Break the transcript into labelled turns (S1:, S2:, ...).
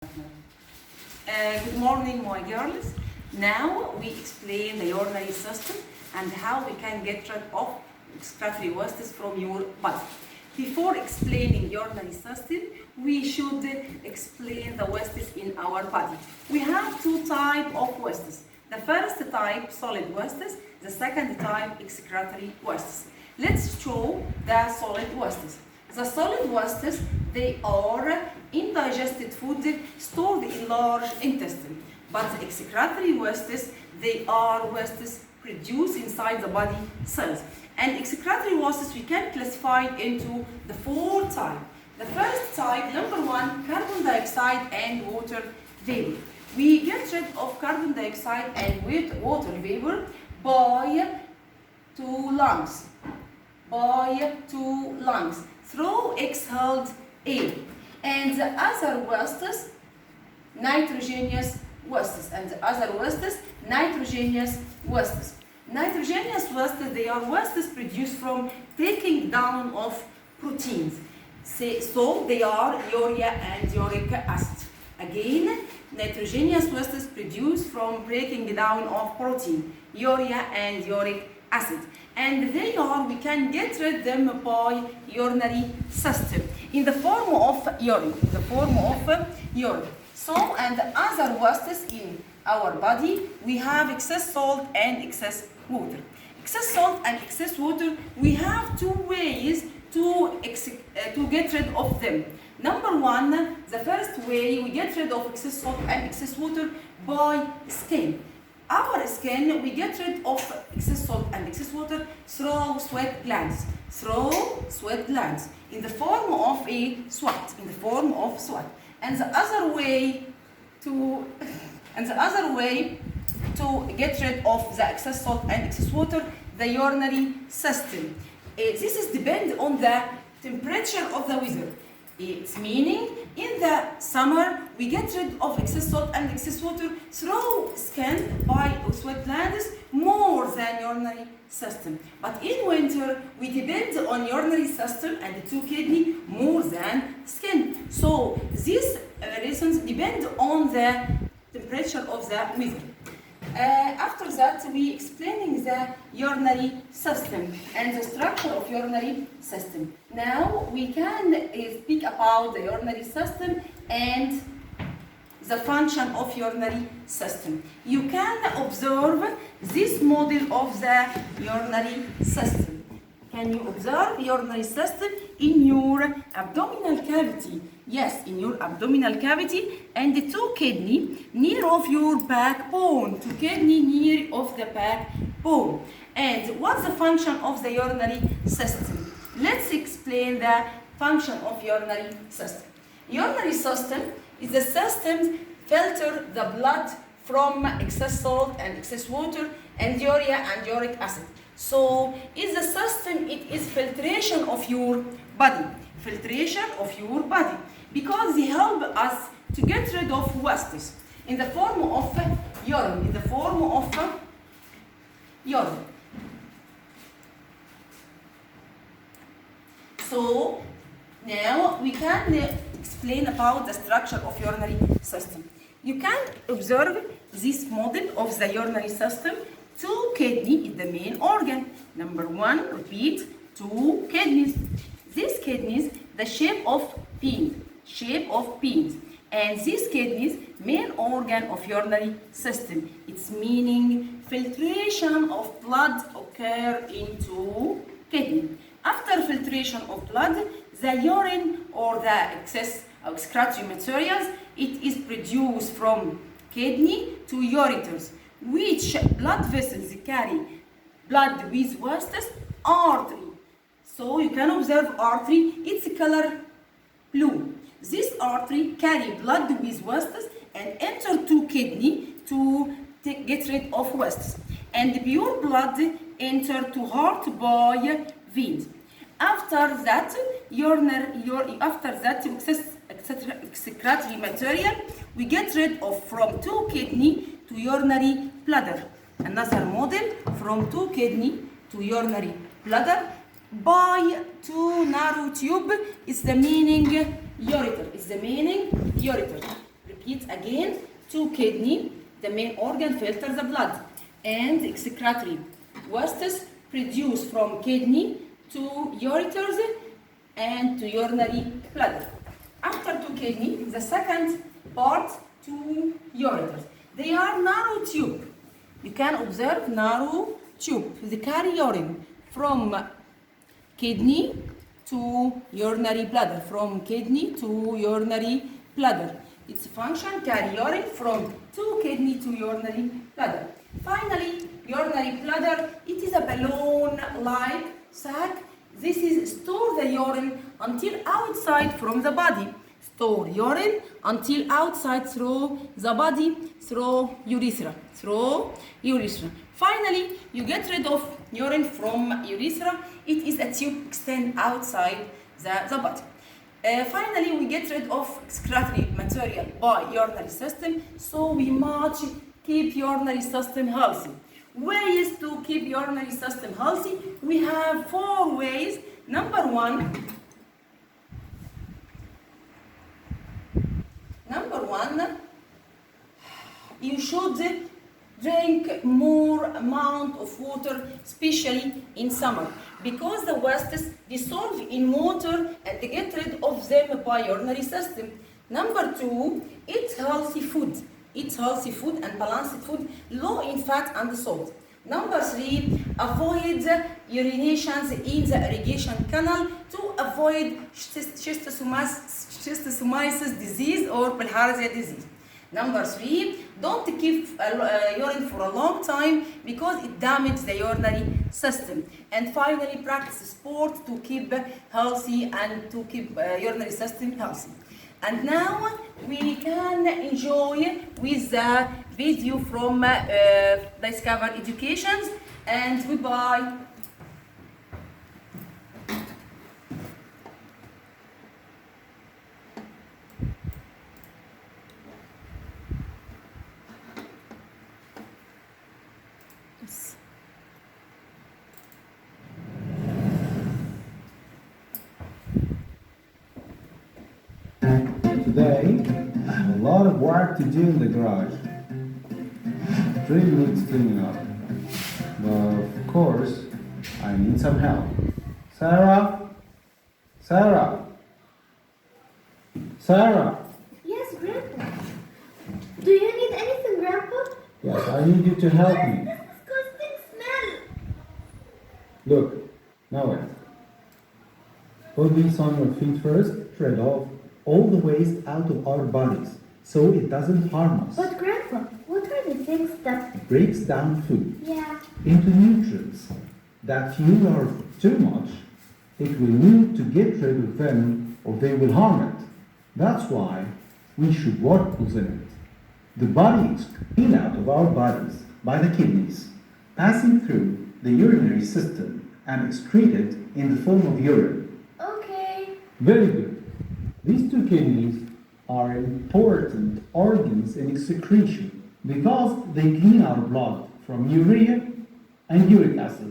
S1: Good morning, my girls. Now we explain the urinary system and how we can get rid of excretory wastes from your body. Before explaining urinary system, we should explain the wastes in our body. We have two types of wastes. The first type, solid wastes. The second type, excretory wastes. Let's show the solid wastes. The solid wastes, they are indigested food stored in large intestine. But the excretory wastes, they are wastes produced inside the body cells. And excretory wastes, we can classify into the four types. The first type, number one, carbon dioxide and water vapor. We get rid of carbon dioxide and water vapor by two lungs. Through exhaled air. And the other wastes, nitrogenous wastes. And the other wastes, nitrogenous wastes. Nitrogenous wastes, they are wastes produced from breaking down of proteins. So they are urea and uric acid. Again, nitrogenous wastes produced from breaking down of protein, urea and uric acid. And they are, we can get rid them by urinary system in the form of urine. So, and the other wastes in our body, we have excess salt and excess water. Excess salt and excess water, we have two ways to get rid of them. Number one, the first way we get rid of excess salt and excess water by skin. Our skin, we get rid of excess salt and excess water through sweat glands. In the form of a sweat. And the other way to get rid of the excess salt and excess water, the urinary system. This is depend on the temperature of the weather. It's meaning in the summer we get rid of excess salt and excess water through skin by sweat glands more than urinary system. But in winter we depend on urinary system and the two kidney more than skin. So these reasons depend on the temperature of the weather. After that, we explaining the urinary system and the structure of urinary system. Now we can speak about the urinary system and the function of urinary system. You can observe this model of the urinary system. Can you observe urinary system in your abdominal cavity? Yes, in your abdominal cavity, and the two kidney near of your backbone. Two kidney near of the backbone. And what's the function of the urinary system? Let's explain the function of urinary system. Urinary system is the system filter the blood from excess salt and excess water and urea and uric acid. So is the system, it is filtration of your body. Because they help us to get rid of wastes in the form of urine. So now we can explain about the structure of urinary system. You can observe this model of the urinary system. Two kidney is the main organ. Number one, repeat, two kidneys. These kidneys, the shape of penis. And these kidneys, main organ of urinary system. It's meaning filtration of blood occur into kidney. After filtration of blood, the urine or the excess excretory materials, it is produced from kidney to ureters, which blood vessels carry blood with wastes, artery. So you can observe artery, its color blue. This artery carry blood with wastes and enter to kidney to get rid of wastes. And pure blood enter to heart by veins. After that, excretory material we get rid of from two kidney to urinary bladder. Another model from two kidney to urinary bladder by two narrow tube is the meaning ureter. repeat again. 2 kidney, the main organ, filters the blood, and excretory wastes produced from kidney to ureters and to urinary bladder. After 2 kidney, the second part, 2 ureters. They are narrow tube. You can observe narrow tube. They carry urine from kidney to urinary bladder. From kidney to urinary bladder. Its function, carry urine from 2 kidney to urinary bladder. Finally, urinary bladder, it is a balloon-like sac. This is store the urine until outside from the body. Store urine until outside through the body, through urethra. Finally, you get rid of urine from urethra. It is a tube extend outside the body. Finally, we get rid of excretory material by urinary system, so we must keep urinary system healthy. Ways to keep urinary system healthy, we have 4 ways. Number one, you should drink more amount of water, especially in summer, because the wastes dissolve in water and get rid of them by urinary system. Number 2, eat healthy food. Eat healthy food and balanced food, low in fat and salt. Number 3, avoid urinations in the irrigation canal to avoid schistosomiasis disease or bilharzia disease. Number 3, don't keep urine for a long time because it damages the urinary system. And finally, practice sport to keep healthy and to keep urinary system healthy. And now we can enjoy with the video from Discover Education, and goodbye. Yes.
S2: Today, I have a lot of work to do in the garage. It really needs cleaning up. But of course, I need some help. Sarah? Sarah? Sarah?
S3: Yes, Grandpa. Do you need anything, Grandpa?
S2: Yes, I need you to help me.
S3: This disgusting smell.
S2: Look, now it. Put this on your feet first, shred off all the waste out of our bodies so it doesn't harm us.
S3: But Grandpa, what are the things that...
S2: It breaks down food
S3: Yeah.
S2: into nutrients that fuel are too much. It will need to get rid of them or they will harm it. That's why we should work within it. The body is cleaned out of our bodies by the kidneys, passing through the urinary system and excreted in the form of urine.
S3: Okay.
S2: Very good. These 2 kidneys are important organs in excretion because they clean our blood from urea and uric acid.